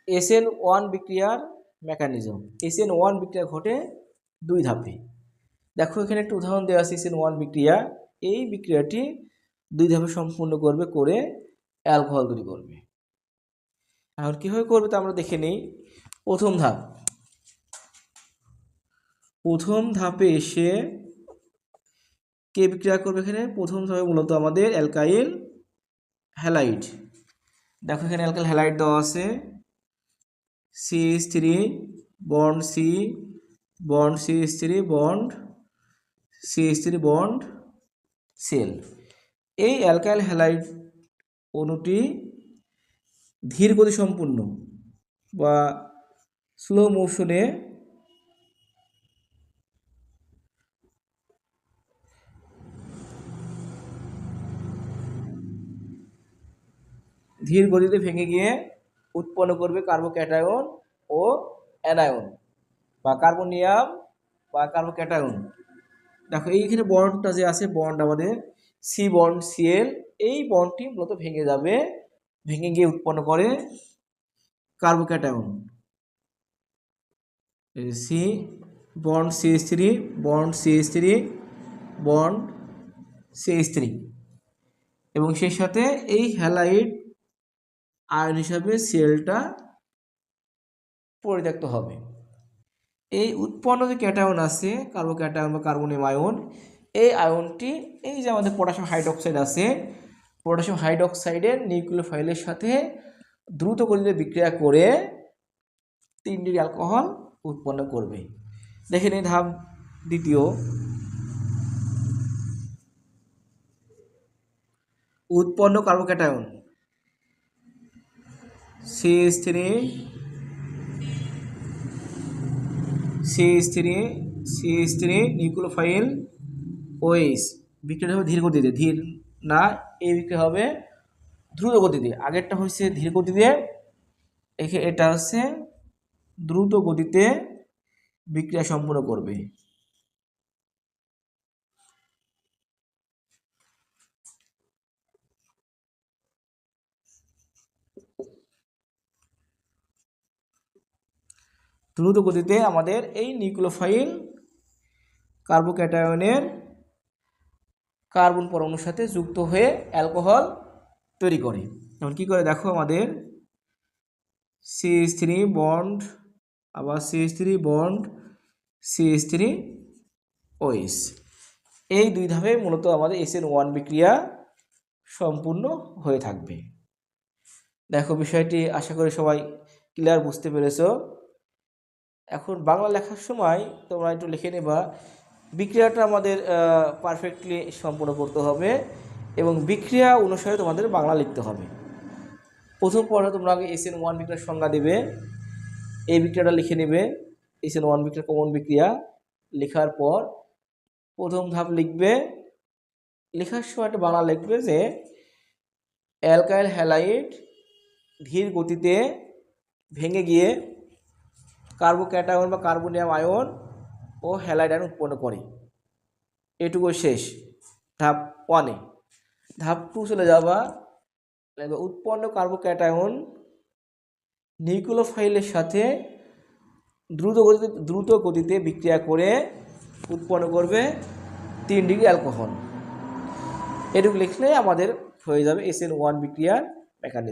SN1 বিক্রিয়ার mechanism. SN1 বিক্রিয়া ঘটে 2 ধাপে। দেখো এখানে একটা উদাহরণ দেওয়া আছে SN1 বিক্রিয়া। এই বিক্রিয়াটি 2 ধাপে সম্পূর্ণ করে অ্যালকোহল তৈরি করবে। এখন কীভাবে করবে তা আমরা দেখে নিই। প্রথম ধাপে এসে কে বিক্রিয়া করবে? এখানে প্রথম ধাপে মূলত আমাদের অ্যালকাইল হ্যালাইড। দেখো এখানে অ্যালকাইল হ্যালাইড দেওয়া আছে, CH3 bond C bond CH3 bond CH3 bond সেল। এই অ্যালকাইল হ্যালাইড অণুটি ধীর গতি সম্পন্ন বা স্লো মোশনে ধীর গতিতে ভেঙে গিয়ে উৎপন্ন করবে কার্বোক্যাটায়ন ও অ্যানায়ন বা কার্বনিয়াম বা কার্বোক্যাটায়ন। দেখো এইখানে বন্ডটা যে আছে, বন্ড আমাদের সি বন্ড Cl, এই বন্ডটি মূলত ভেঙে যাবে, ভেঙে গিয়ে উৎপন্ন করে carbocation C bond CH3 bond CH3 bond CH3 এবং সেই সাথে এই হ্যালাইড আয়ন হিসাবে সেলটা পরিত্যক্ত হবে। এই উৎপন্ন যে ক্যাটায়ন আছে কার্বোক্যাটায়ন বা কার্বনিয়াম আয়ন, এই আয়নটি এই যে আমাদের পটাশিয়াম হাইড্রোক্সাইড আছে, পটাশিয়াম হাইড্রোক্সাইডের নিউক্লিওফাইলের সাথে দ্রুত গতিতে বিক্রিয়া করে 3 ডিগ্রি অ্যালকোহল উৎপন্ন করবে। দেখেন এই ধাপ দ্বিতীয়। উৎপন্ন কার্বোক্যাটায়ন CH3 নিউক্লিওফাইল OH বিক্রিয়া হবে ধীর গতিতে, ধীর না, এই বিক্রিয়া হবে দ্রুত গতিতে। আগেরটা হচ্ছে ধীর গতিতে, এটা হচ্ছে দ্রুত গতিতে বিক্রিয়া সম্পূর্ণ করবে। দ্রুত গতিতে আমাদের এই নিউক্লিওফাইল কার্বোক্যাটায়নের কার্বন পরমাণুর সাথে যুক্ত হয়ে অ্যালকোহল তৈরি করে। এখন কী করে দেখো, আমাদের CH3 বন্ড আবার CH3 বন্ড CH3 OH, এই 2 ধাপে মূলত আমাদের SN1 বিক্রিয়া সম্পূর্ণ হয়ে থাকবে। দেখো বিষয়টি আশা করি সবাই ক্লিয়ার বুঝতে পেরেছো। এখন বাংলা লেখার সময় তোমরা একটু লিখে নেবা, বিক্রিয়াটা আমাদের পারফেক্টলি সম্পূর্ণ করতে হবে এবং বিক্রিয়া অনুসারে তোমাদের বাংলা লিখতে হবে। প্রথম পর্বে তোমরা আগে SN1 বিক্রিয়ার সংজ্ঞা দেবে, এই বিক্রিয়াটা লিখে নেবে। SN1 বিক্রিয়া কমন বিক্রিয়া লেখার পর প্রথম ধাপ লিখবে, লেখার সময় একটা বাংলা লিখবে যে অ্যালকাইল হ্যালাইড ধীর গতিতে ভেঙে গিয়ে কার্বোক্যাটায়ন বা কার্বনিয়াম আয়ন ও হ্যালাইড আয়ন উৎপন্ন করে। এটুকু শেষ ধাপ 1-এ। ধাপ 2 চলে যাবা, উৎপন্ন কার্বোক্যাটায়ন নিউক্লিওফাইলের সাথে দ্রুত গতিতে বিক্রিয়া করে উৎপন্ন করবে 3 ডিগ্রি অ্যালকোহল। এটুকু লিখলে আমাদের হয়ে যাবে SN1 বিক্রিয়ার মেকানিজম।